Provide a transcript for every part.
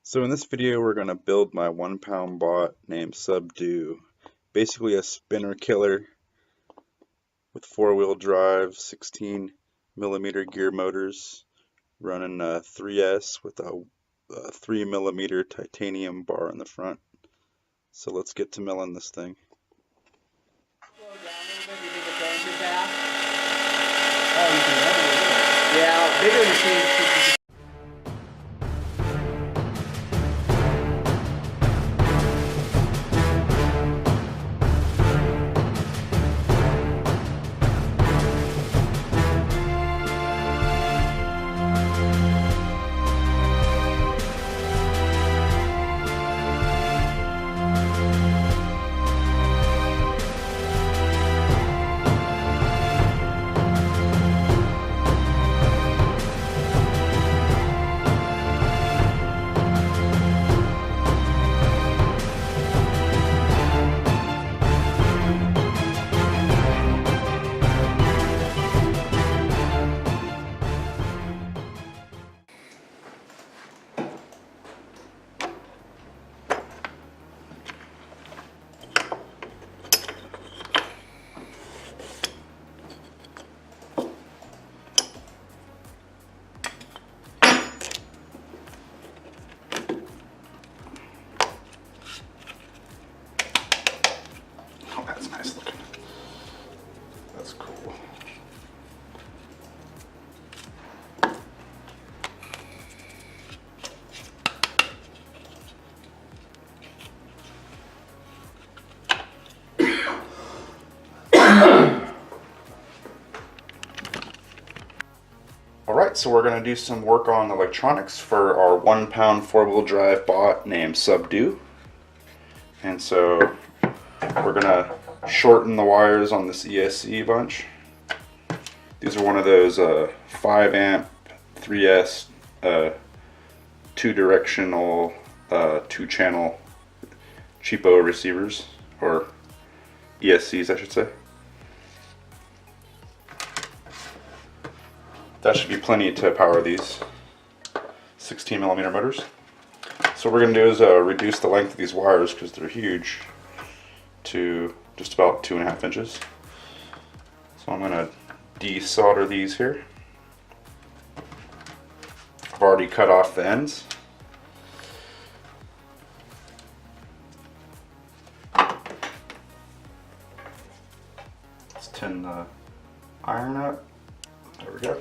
So in this video we're going to build my 1 pound bot named Subdue. Basically a spinner killer with 4-wheel drive, 16mm gear motors, running a 3S with a 3mm titanium bar in the front. So let's get to milling this thing. Slow down a little bit. You think it's going too fast? Oh, you can run it. Yeah, bigger machines. Oh, that's nice looking. That's cool. Alright, so we're going to do some work on electronics for our 1 pound 4-wheel drive bot named Subdue. And so we're going to shorten the wires on this ESC bunch. These are one of those 5 amp 3S 2-directional 2-channel cheapo receivers, or ESCs I should say. That should be plenty to power these 16mm motors. So what we're going to do is reduce the length of these wires, because they're huge, to just about 2.5 inches. So I'm going to desolder these here. I've already cut off the ends. Let's tin the iron up. There we go.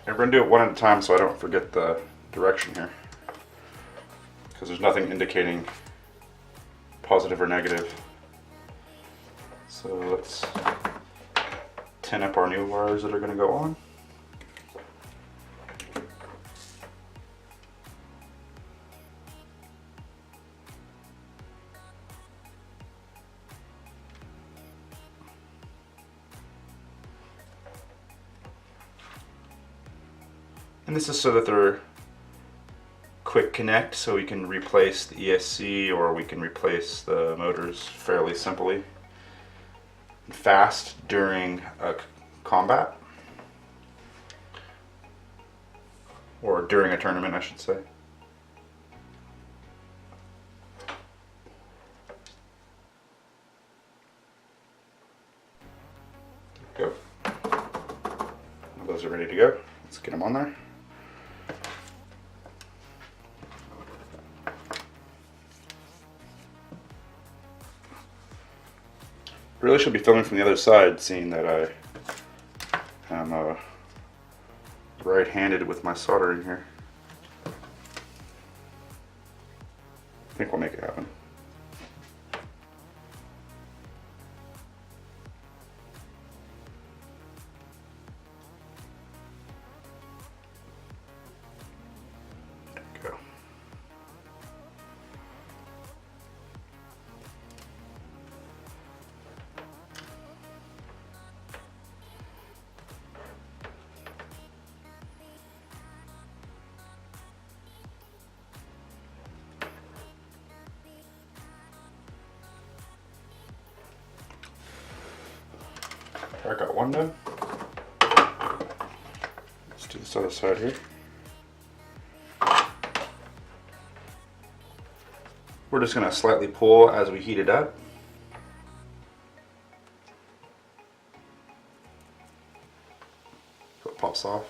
We're going to do it one at a time so I don't forget the direction here, because there's nothing indicating positive or negative. So let's tin up our new wires that are going to go on. And this is so that they're quick connect, so we can replace the ESC or we can replace the motors fairly simply and fast during a combat, or during a tournament I should say. Go. Those are ready to go. Let's get them on there. Really should be filming from the other side, seeing that I am right-handed with my soldering here. I think we'll make it happen. There we go. I got one done. Let's do this other side here. We're just going to slightly pull as we heat it up. So it pops off.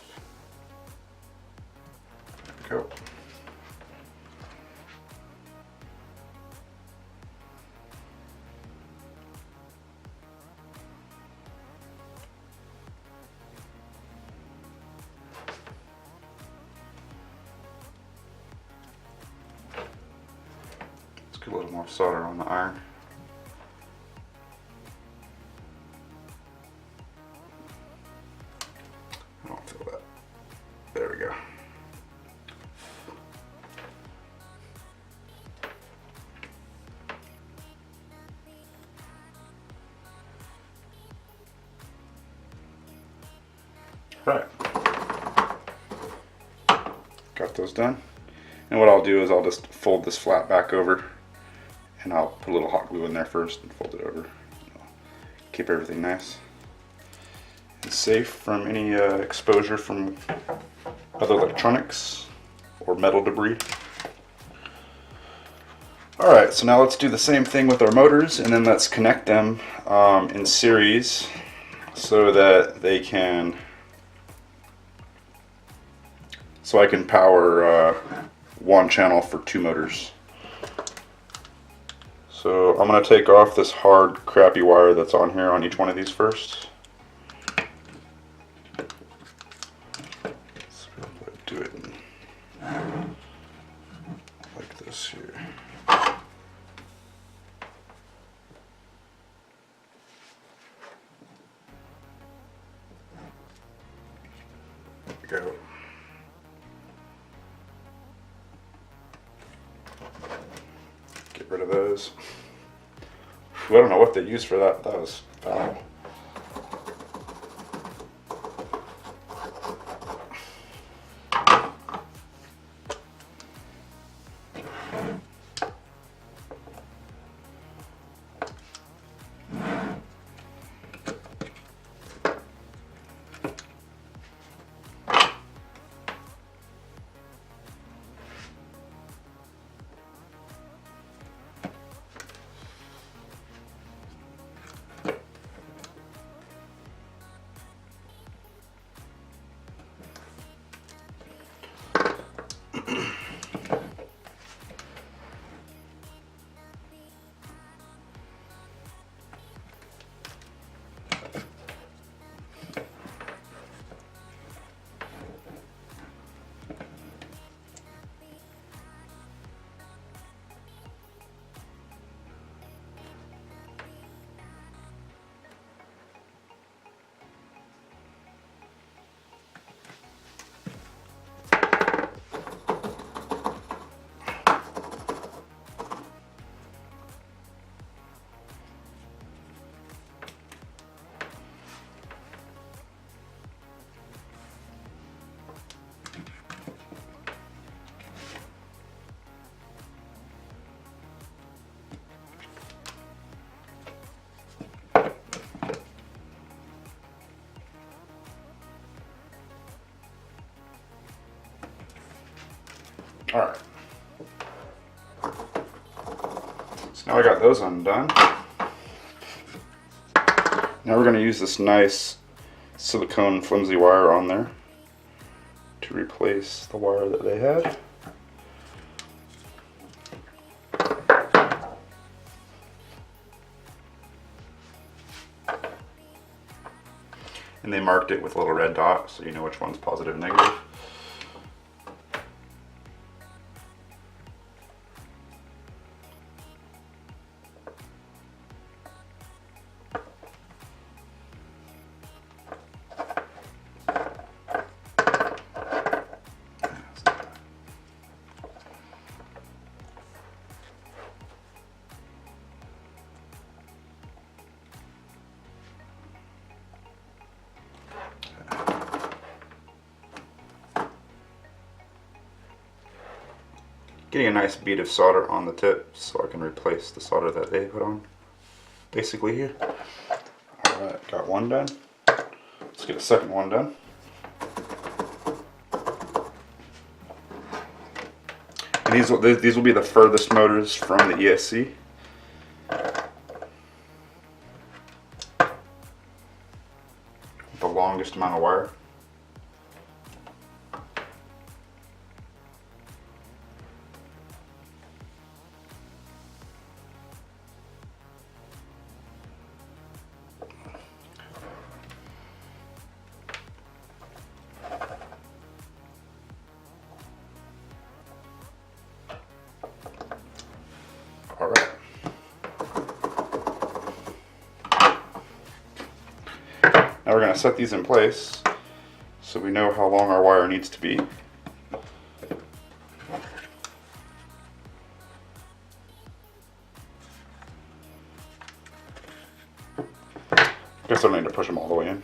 There we go. A little more solder on the iron. I don't feel that. There we go. Right. Got those done. And what I'll do is I'll just fold this flat back over. And I'll put a little hot glue in there first and fold it over. Keep everything nice and safe from any exposure from other electronics or metal debris. Alright, so now let's do the same thing with our motors, and then let's connect them in series so that they can, so I can power one channel for two motors. So I'm going to take off this hard, crappy wire that's on here on each one of these first. So do it like this here. There we go. Get rid of those. I don't know what they used for that. That was foul. Alright. So now I got those undone. Now we're going to use this nice silicone flimsy wire on there to replace the wire that they had. And they marked it with a little red dot so you know which one's positive and negative. Getting a nice bead of solder on the tip so I can replace the solder that they put on basically here. Alright, got one done. get a second one done. And these will be the furthest motors from the ESC. The longest amount of wire. All right. Now we're going to set these in place so we know how long our wire needs to be. Guess I don't need to push them all the way in.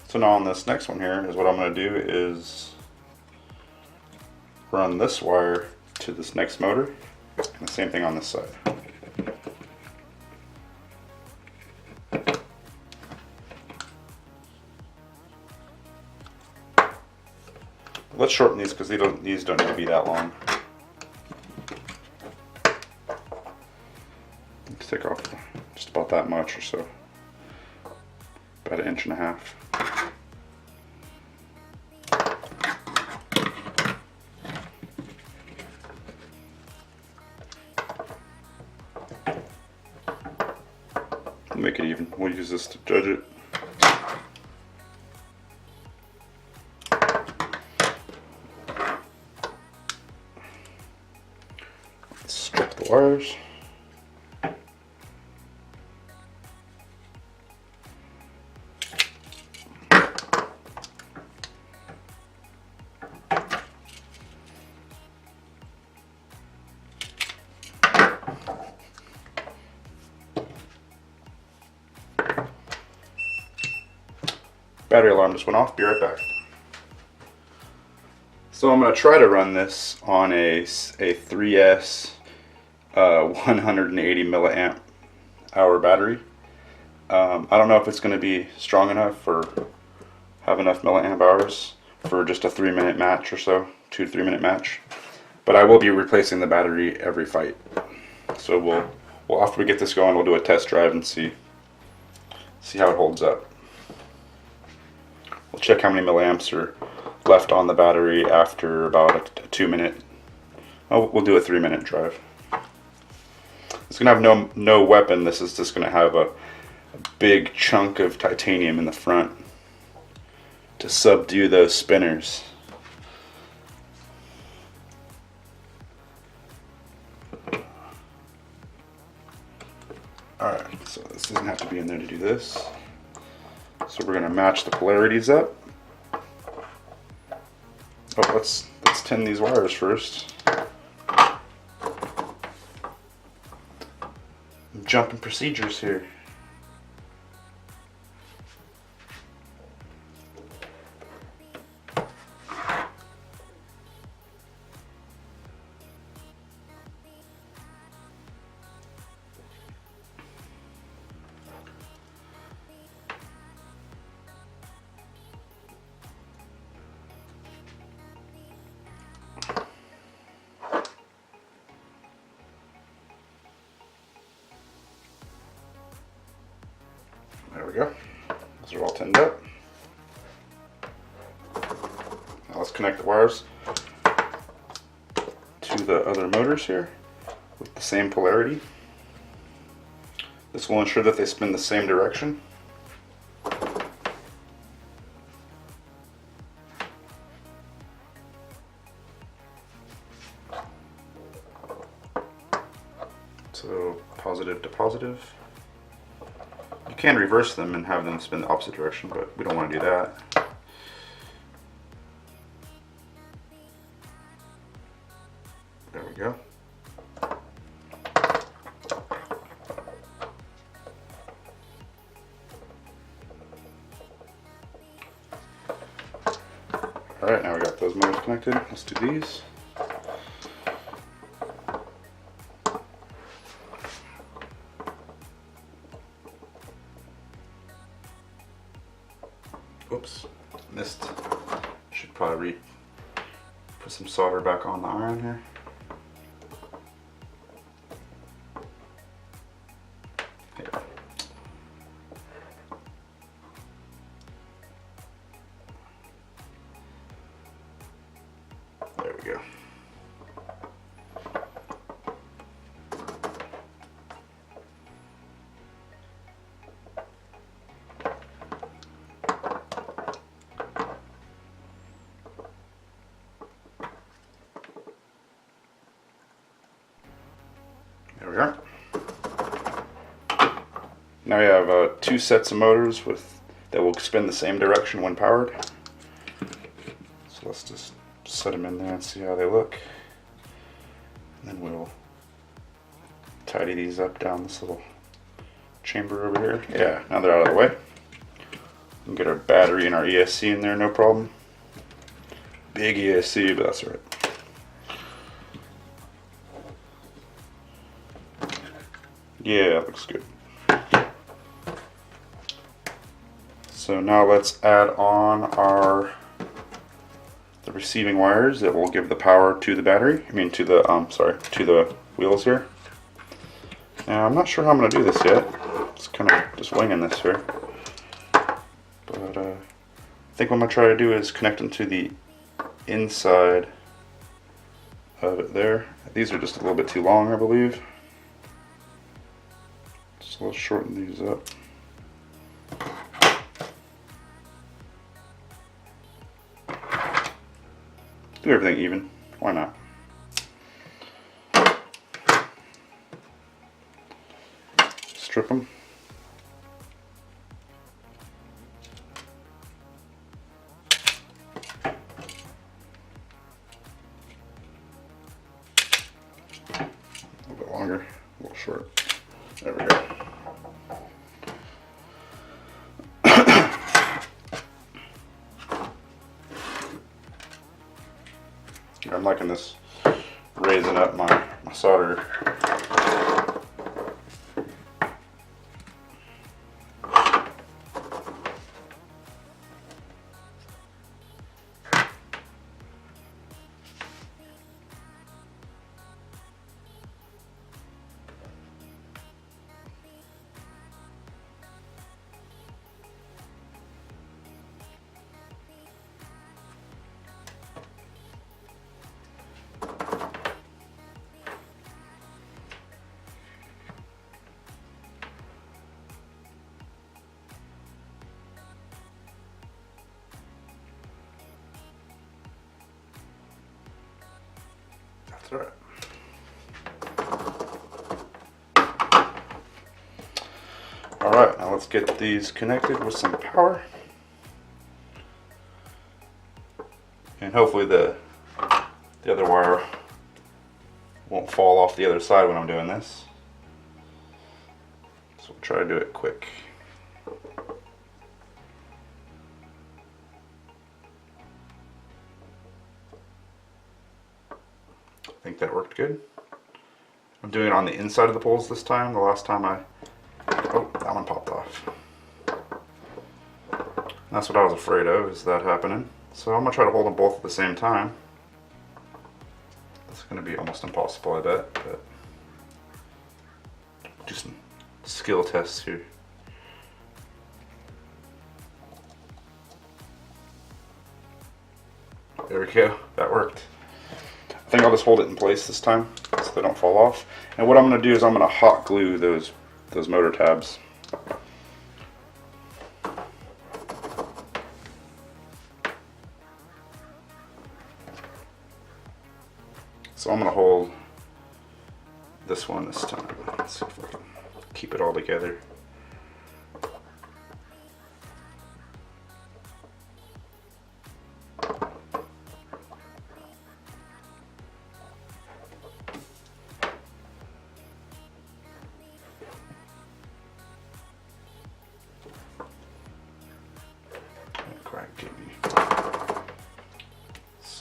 So now on this next one here is what I'm going to do is run this wire to this next motor, and the same thing on this side. Let's shorten these because these don't need to be that long. Let's take off just about that much or so, about 1.5 inches. Make it even. We'll use this to judge it. Let's strip the wires. Battery alarm just went off. Be right back. So I'm going to try to run this on a 3S 180 milliamp hour battery. I don't know if it's going to be strong enough or have enough milliamp hours for just a 3-minute match or so, 2 to 3 minute match. But I will be replacing the battery every fight. So we'll after we get this going, we'll do a test drive and see how it holds up. We'll check how many milliamps are left on the battery after about a 2-minute. Oh, we'll do a 3-minute drive. It's gonna have no weapon. This is just gonna have a big chunk of titanium in the front to subdue those spinners. Alright, so this doesn't have to be in there to do this. So we're going to match the polarities up. Oh, let's tin these wires first. I'm jumping procedures here. There we go. Those are all tinned up. Now let's connect the wires to the other motors here with the same polarity. This will ensure that they spin the same direction. So positive to positive. You can reverse them and have them spin the opposite direction, but we don't want to do that. There we go. Alright, now we got those motors connected. Let's do these. Oops, missed. Should probably put some solder back on the iron here. There we go. There we are. Now we have 2 sets of motors that will spin the same direction when powered. So let's just set them in there and see how they look. And then we'll tidy these up down this little chamber over here. Yeah, now they're out of the way. We can get our battery and our ESC in there, no problem. Big ESC, but that's all right. Yeah, that looks good. So now let's add on the receiving wires that will give the power to the battery. I mean to the to the wheels here. Now I'm not sure how I'm going to do this yet. Just kind of just winging this here. But I think what I'm going to try to do is connect them to the inside of it there. These are just a little bit too long, I believe. So let's shorten these up. Do everything even. Why not? Strip them. A little bit longer, a little short. There we go. I'm liking this raising up my solder. That's right. Alright, now let's get these connected with some power. And hopefully the other wire won't fall off the other side when I'm doing this. So we'll try to do it quick. I think that worked good. I'm doing it on the inside of the poles this time. The last time oh, that one popped off. And that's what I was afraid of, is that happening. So I'm going to try to hold them both at the same time. That's going to be almost impossible, I bet. But do some skill tests here. There we go. That worked. I think I'll just hold it in place this time so they don't fall off. And what I'm going to do is I'm going to hot glue those motor tabs. So I'm going to hold this one this time. Let's see if I can keep it all together.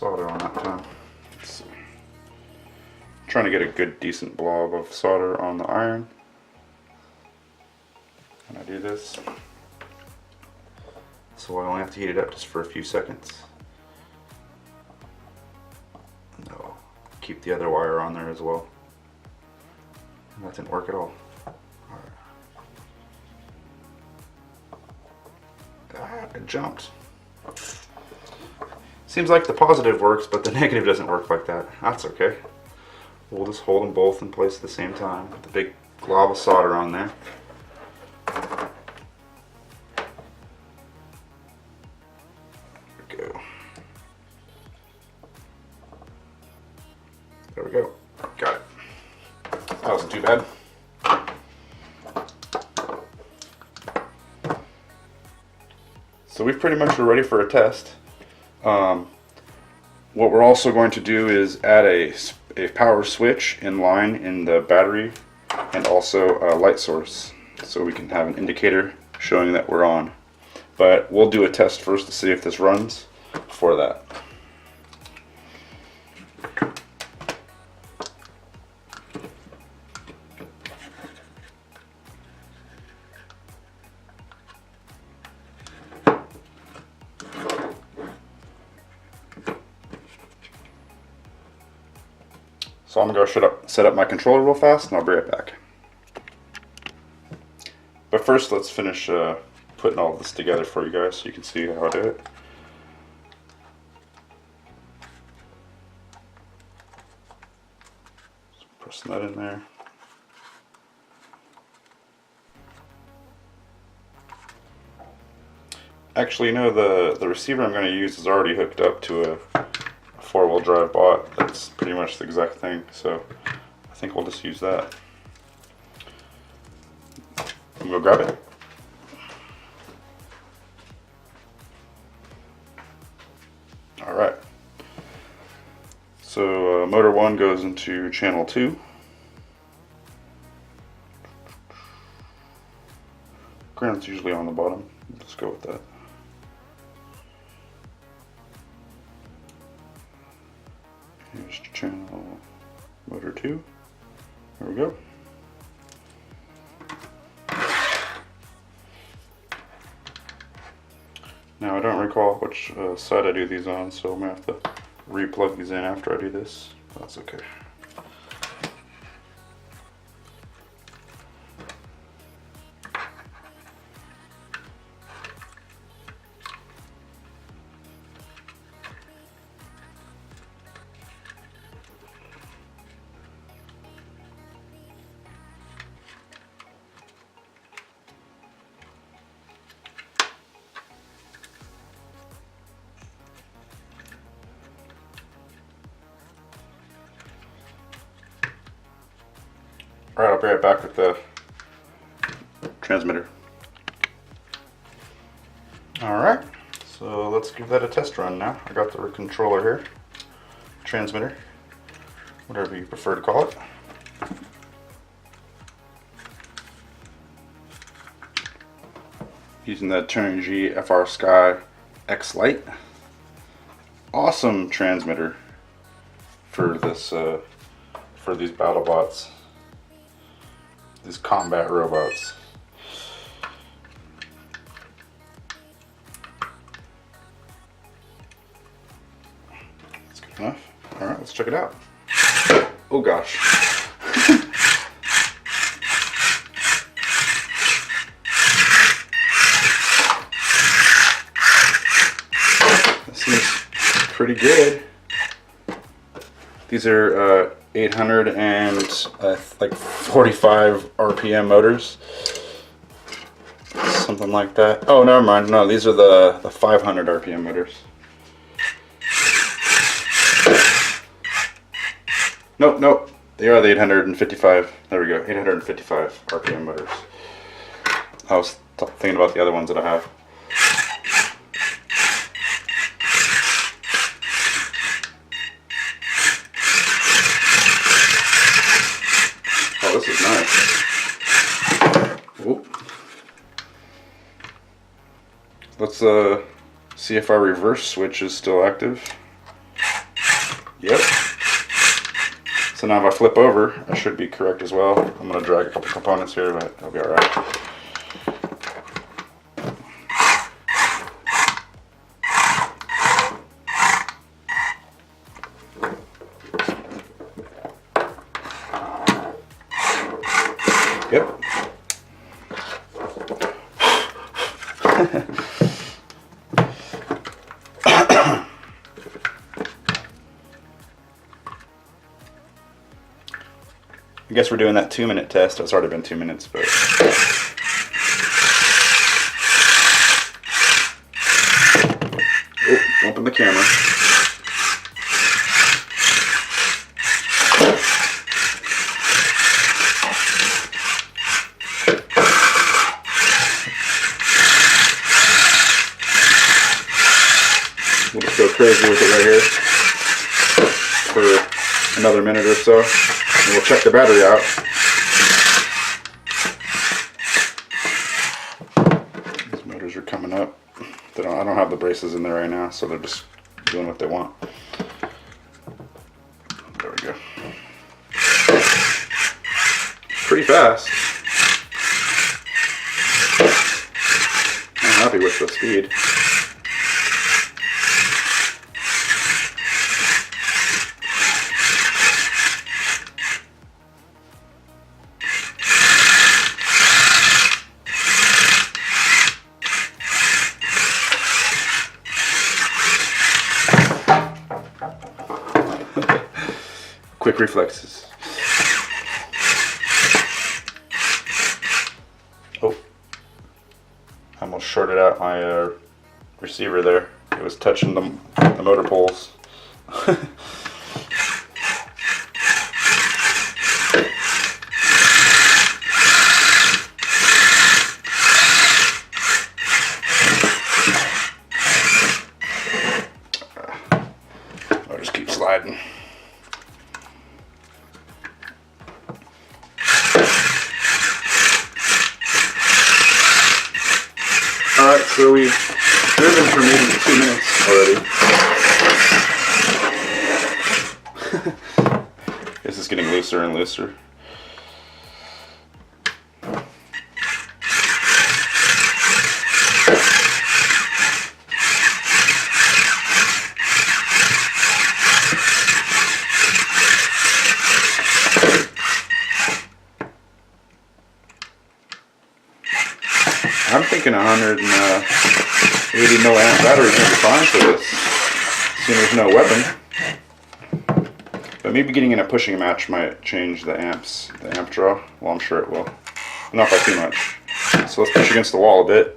solder on that time. Let's see. Trying to get a good decent blob of solder on the iron. And I do this, so I only have to heat it up just for a few seconds. And I'll keep the other wire on there as well. And that didn't work at all. It jumped. Seems like the positive works, but the negative doesn't work like that. That's okay. We'll just hold them both in place at the same time with the big glob of solder on there. There we go. There we go. Got it. That wasn't too bad. So we pretty much are ready for a test. What we're also going to do is add a power switch in line in the battery and also a light source, so we can have an indicator showing that we're on. But we'll do a test first to see if this runs before that. So I'm going to go set up my controller real fast and I'll be right back. But first let's finish putting all this together for you guys so you can see how I do it. So pressing that in there. Actually, you know, the receiver I'm going to use is already hooked up to a four-wheel drive bot. That's pretty much the exact thing, so I think we'll just use that. We'll grab it. Alright, so motor 1 goes into channel 2. Ground's usually on the bottom. Let's go with that. Here's channel motor 2. There we go. Now I don't recall which side I do these on, so I'm going to have to re-plug these in after I do this. That's okay. Alright, I'll be right back with the transmitter. Alright, so let's give that a test run now. I got the controller here, transmitter, whatever you prefer to call it. Using the Tenkara Gear FR Sky X Lite. Awesome transmitter for this for these battle bots. These combat robots. That's good enough. Alright, let's check it out. Oh gosh. This seems pretty good. These are 800 and like 45 RPM motors, something like that. Oh, never mind. No, these are the 500 RPM motors. Nope. They are the 855. There we go. 855 RPM motors. I was thinking about the other ones that I have. This is nice. Oop. Let's see if our reverse switch is still active. Yep. So now if I flip over, I should be correct as well. I'm going to drag a couple components here, but it'll be alright. Yep. I guess we're doing that 2-minute test. It's already been 2 minutes, but oh, bumping the camera. We'll just go crazy with it right here for another minute or so. And we'll check the battery out. These motors are coming up. I don't have the braces in there right now, so they're just doing what they want. There we go. Pretty fast. I'm happy with the speed. Quick reflexes. Oh, I almost shorted out my receiver there. It was touching the motor poles. I'll just keep sliding. Alright, so we've driven for maybe 2 minutes already. This is getting looser and looser. I'm thinking 180 milliamp battery is going to be fine for this, seeing there's no weapon. But maybe getting in a pushing match might change the amp draw. Well, I'm sure it will. Not by too much. So let's push against the wall a bit.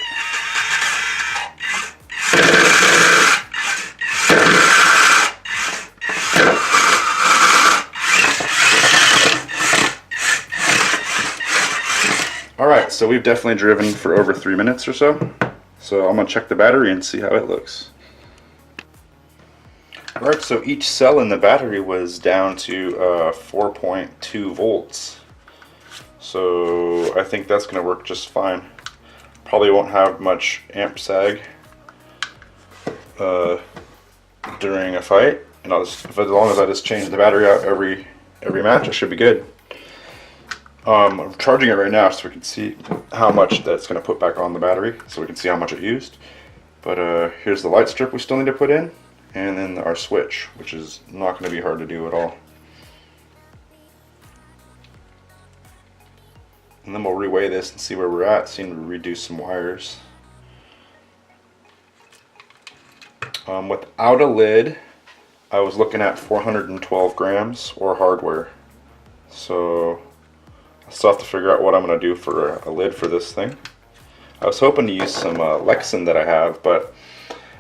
Alright, so we've definitely driven for over 3 minutes or so. So I'm going to check the battery and see how it looks. Alright, so each cell in the battery was down to 4.2 volts. So I think that's going to work just fine. Probably won't have much amp sag during a fight. And as long as I just change the battery out every match, it should be good. I'm charging it right now so we can see how much that's going to put back on the battery, so we can see how much it used. But here's the light strip we still need to put in, and then our switch, which is not going to be hard to do at all. And then we'll reweigh this and see where we're at, see if we reduce some wires. Without a lid, I was looking at 412 grams or hardware. So I still have to figure out what I'm going to do for a lid for this thing. I was hoping to use some Lexan that I have, but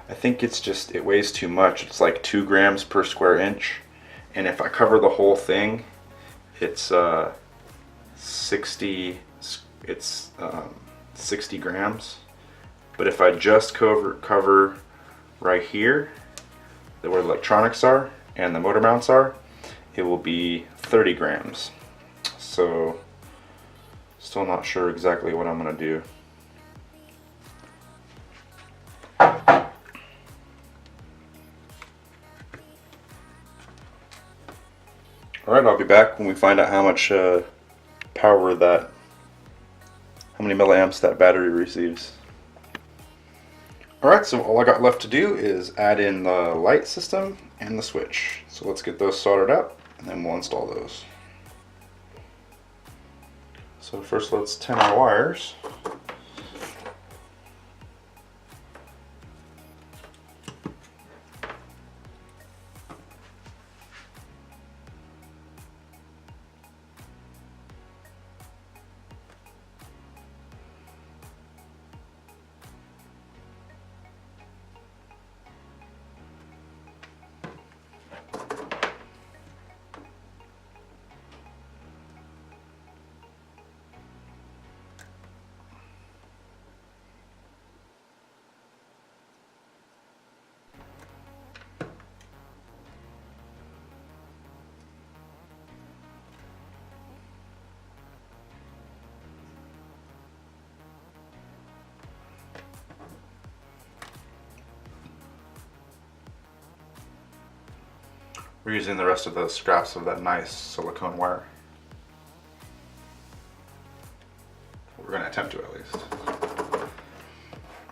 I think it weighs too much. It's like 2 grams per square inch, and if I cover the whole thing, it's 60 grams. But if I just cover right here, where the electronics are and the motor mounts are, it will be 30 grams. So still not sure exactly what I'm going to do. Alright, I'll be back when we find out how much power that, how many milliamps that battery receives. Alright, so all I got left to do is add in the light system and the switch. So let's get those soldered up and then we'll install those. So first let's tin our wires. We're using the rest of the scraps of that nice silicone wire. We're going to attempt to at least.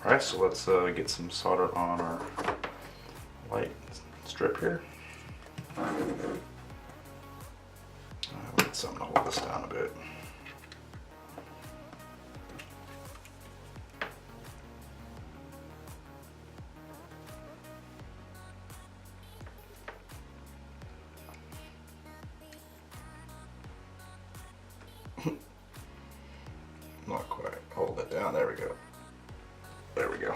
Alright, so let's get some solder on our light strip here. I need something to hold this down a bit. Not quite. Hold it down. There we go. There we go.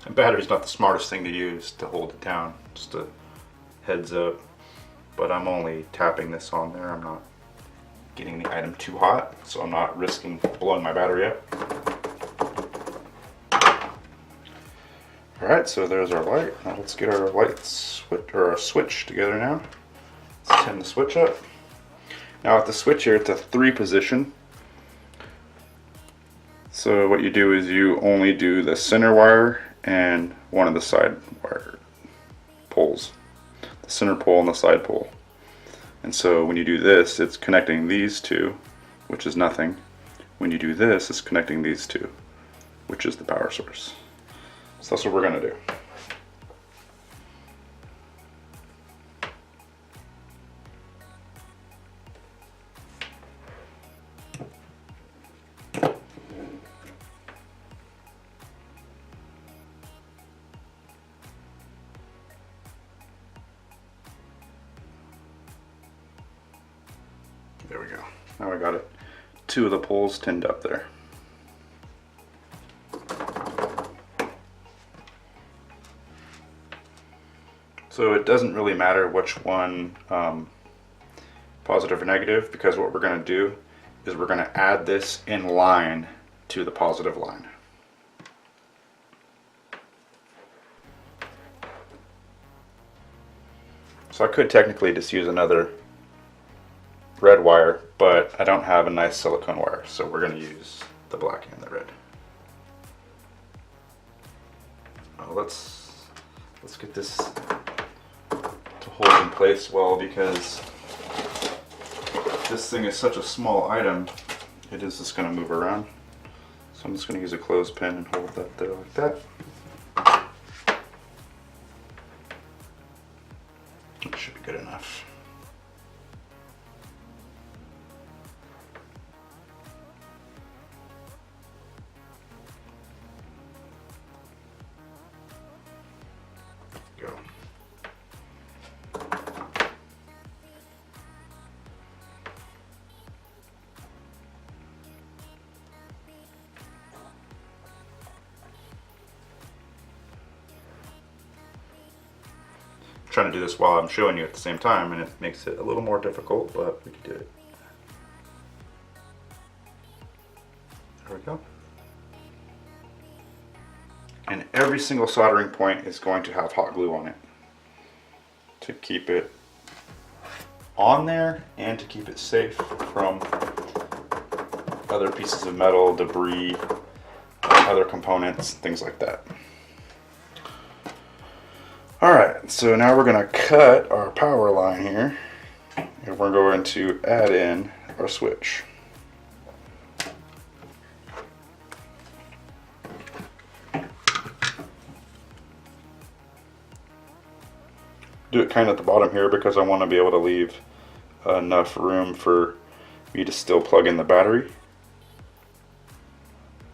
And battery's not the smartest thing to use to hold it down, just a heads up. But I'm only tapping this on there. I'm not getting the item too hot, so I'm not risking blowing my battery up. Alright, so there's our light. Now let's get our light switch, or our switch together now. Let's turn the switch up. Now with the switch here, it's a 3 position. So what you do is you only do the center wire and one of the side wire poles. The center pole and the side pole. And so when you do this, it's connecting these two, which is nothing. When you do this, it's connecting these two, which is the power source. So that's what we're going to do. There we go. Now I got it. 2 of the poles tinned up there. So it doesn't really matter which one, positive or negative, because what we're going to do is we're going to add this in line to the positive line. So I could technically just use another red wire, but I don't have a nice silicone wire, so we're going to use the black and the red. Let's get this to hold in place well, because this thing is such a small item, it is just going to move around. So I'm just going to use a clothespin and hold that there like that. It should be good enough. Go. trying to do this while I'm showing you at the same time, and it makes it a little more difficult, but we can do it. There we go. And every single soldering point is going to have hot glue on it to keep it on there and to keep it safe from other pieces of metal, debris, other components, things like that. Alright, so now we're going to cut our power line here, and we're going to add in our switch. Do it kind of at the bottom here because I want to be able to leave enough room for me to still plug in the battery.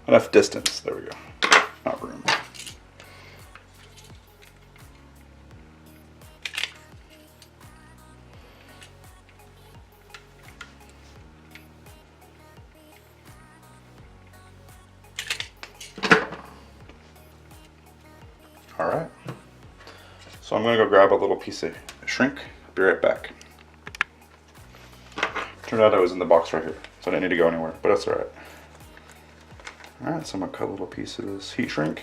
Enough distance, there we go, not room. Alright, so I'm going to go grab a little piece of shrink. I'll be right back. Turned out I was in the box right here, so I didn't need to go anywhere, but that's alright. Alright, so I'm going to cut a little piece of this heat shrink.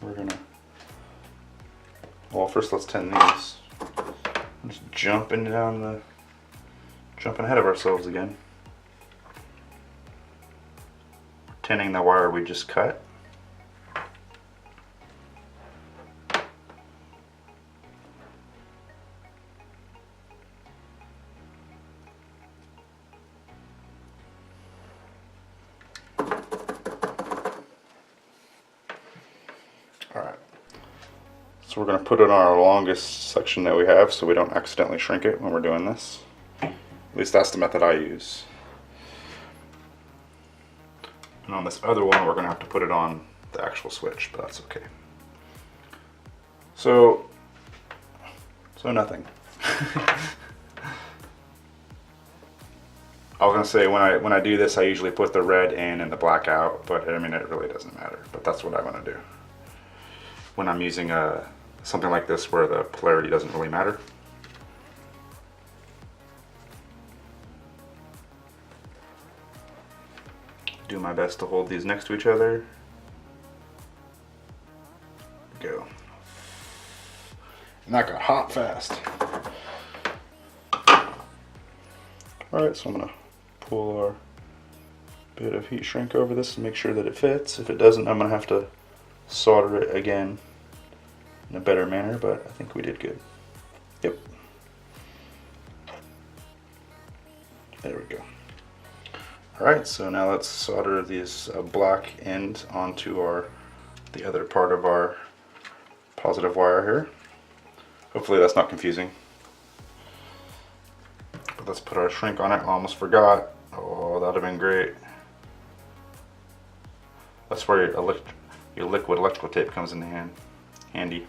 We're going to, well, first let's tin these. I'm just jumping ahead of ourselves again. Tinning the wire we just cut. Alright, so we're going to put it on our longest section that we have so we don't accidentally shrink it when we're doing this. At least that's the method I use. And on this other one we're going to have to put it on the actual switch, but that's okay. So nothing. I was going to say when I do this I usually put the red in and the black out, but I mean it really doesn't matter, but that's what I want to do when I'm using something like this where the polarity doesn't really matter. Do my best to hold these next to each other. Go. And that got hot fast. Alright, so I'm going to pull our bit of heat shrink over this and make sure that it fits. If it doesn't, I'm going to have to solder it again in a better manner, but I think we did good. Yep. There we go. Alright, so now let's solder this black end onto the other part of our positive wire here. Hopefully that's not confusing. But let's put our shrink on it. I almost forgot. Oh, that would have been great. That's where your liquid electrical tape comes in handy.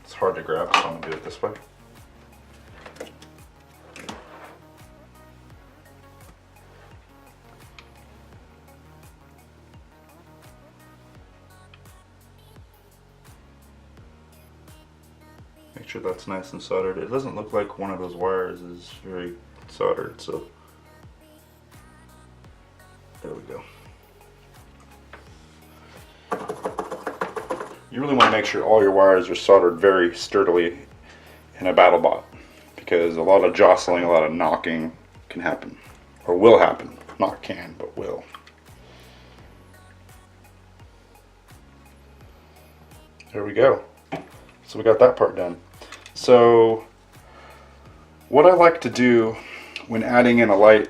It's hard to grab, so I'm going to do it this way. Make sure that's nice and soldered. It doesn't look like one of those wires is very soldered, so there we go. You really want to make sure all your wires are soldered very sturdily in a battle bot, because a lot of jostling, a lot of knocking can happen, or will happen. Not can, but will. There we go. So we got that part done. So what I like to do when adding in a light,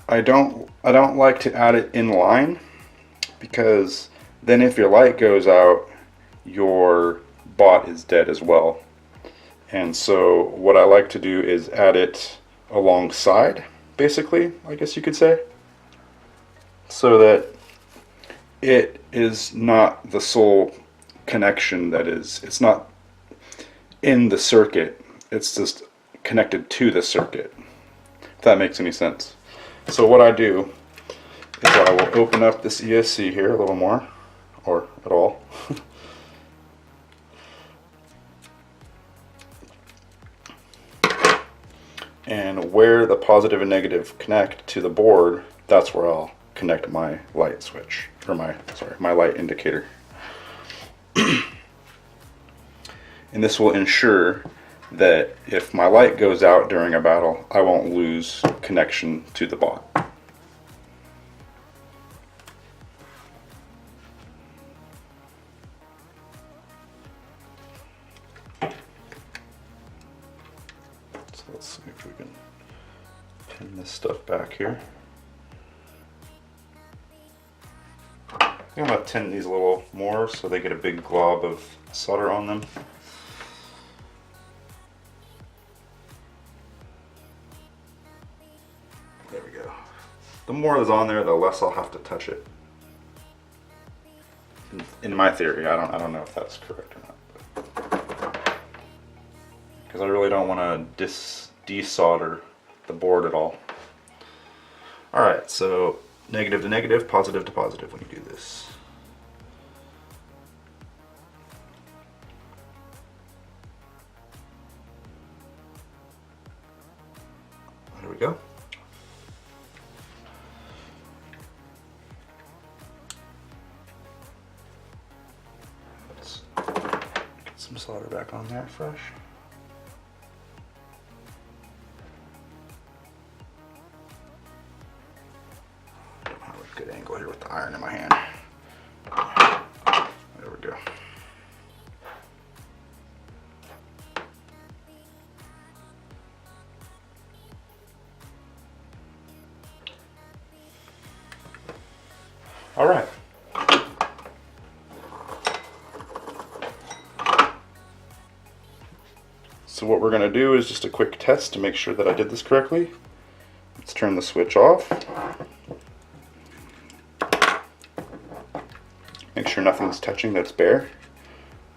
I don't like to add it in line, because then if your light goes out, your bot is dead as well. And so what I like to do is add it alongside, basically, I guess you could say, so that it is not the sole connection, that is, it's not in the circuit, it's just connected to the circuit, if that makes any sense. So what I do is I will open up this ESC here a little more, or at all. And where the positive and negative connect to the board, that's where I'll connect my light switch, or my light indicator. And this will ensure that if my light goes out during a battle, I won't lose connection to the bot. So let's see if we can pin this stuff back here. I'm going to tin these a little more so they get a big glob of solder on them. There we go. The more is on there, the less I'll have to touch it. In my theory, I don't know if that's correct or not. Because I really don't want to desolder the board at all. Alright, so negative to negative, positive to positive when you do this. There we go. Let's get some solder back on there fresh. Good angle here with the iron in my hand. There we go. All right. So what we're going to do is just a quick test to make sure that I did this correctly. Let's turn the switch off. Make sure nothing's touching that's bare.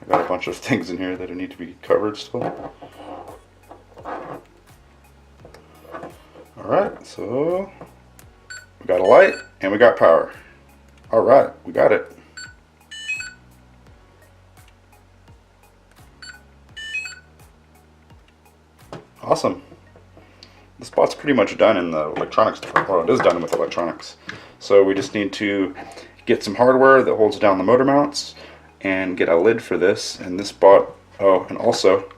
I've got a bunch of things in here that need to be covered still. Alright, so we got a light and we got power. Alright, we got it. Awesome. This bot's pretty much done in the electronics department. Well, it is done with electronics. So we just need to get some hardware that holds down the motor mounts and get a lid for this. And this bot, oh, and also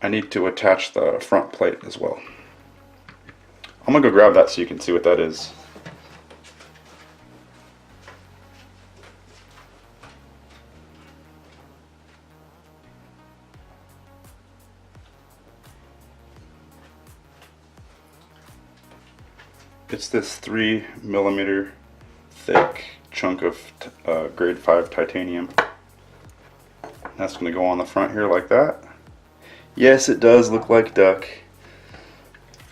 I need to attach the front plate as well. I'm gonna go grab that so you can see what that is. It's this 3mm thick chunk of grade 5 titanium. That's going to go on the front here like that. Yes, it does look like duck,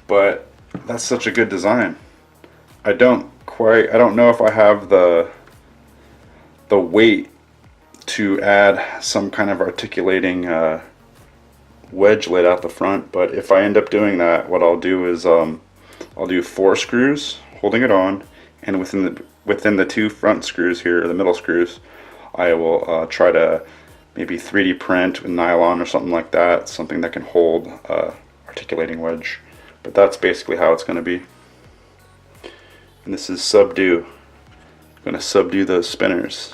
but that's such a good design. I don't know if I have the weight to add some kind of articulating wedge lid out the front, but if I end up doing that, what I'll do is I'll do 4 screws holding it on, and within the 2 front screws here, or the middle screws, I will try to maybe 3D print with nylon or something like that, something that can hold articulating wedge. But that's basically how it's going to be. And this is Subdue. I'm going to subdue those spinners.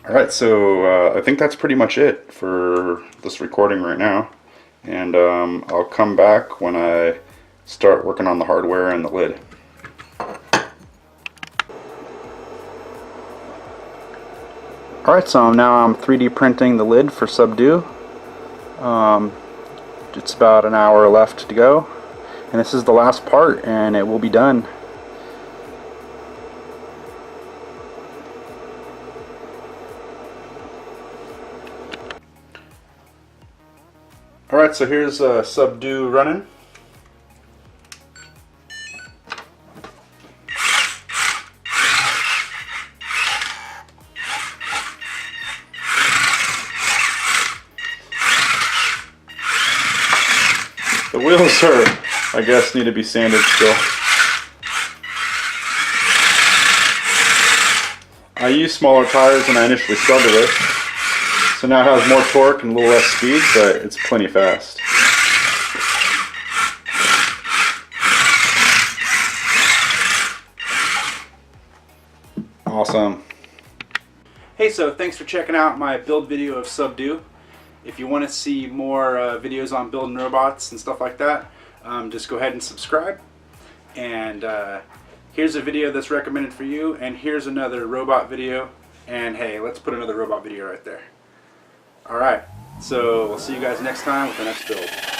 Alright, so I think that's pretty much it for this recording right now. And I'll come back when I start working on the hardware and the lid. Alright, so now I'm 3D printing the lid for Subdue. It's about an hour left to go. And this is the last part, and it will be done. Alright, so here's Subdue running. The wheels are, I guess, need to be sanded still. I use smaller tires than I initially started with, so now it has more torque and a little less speed, but it's plenty fast. Awesome. Hey, so thanks for checking out my build video of Subdue. If you want to see more videos on building robots and stuff like that, just go ahead and subscribe. And here's a video that's recommended for you, and here's another robot video. And hey, let's put another robot video right there. Alright, so we'll see you guys next time with the next build.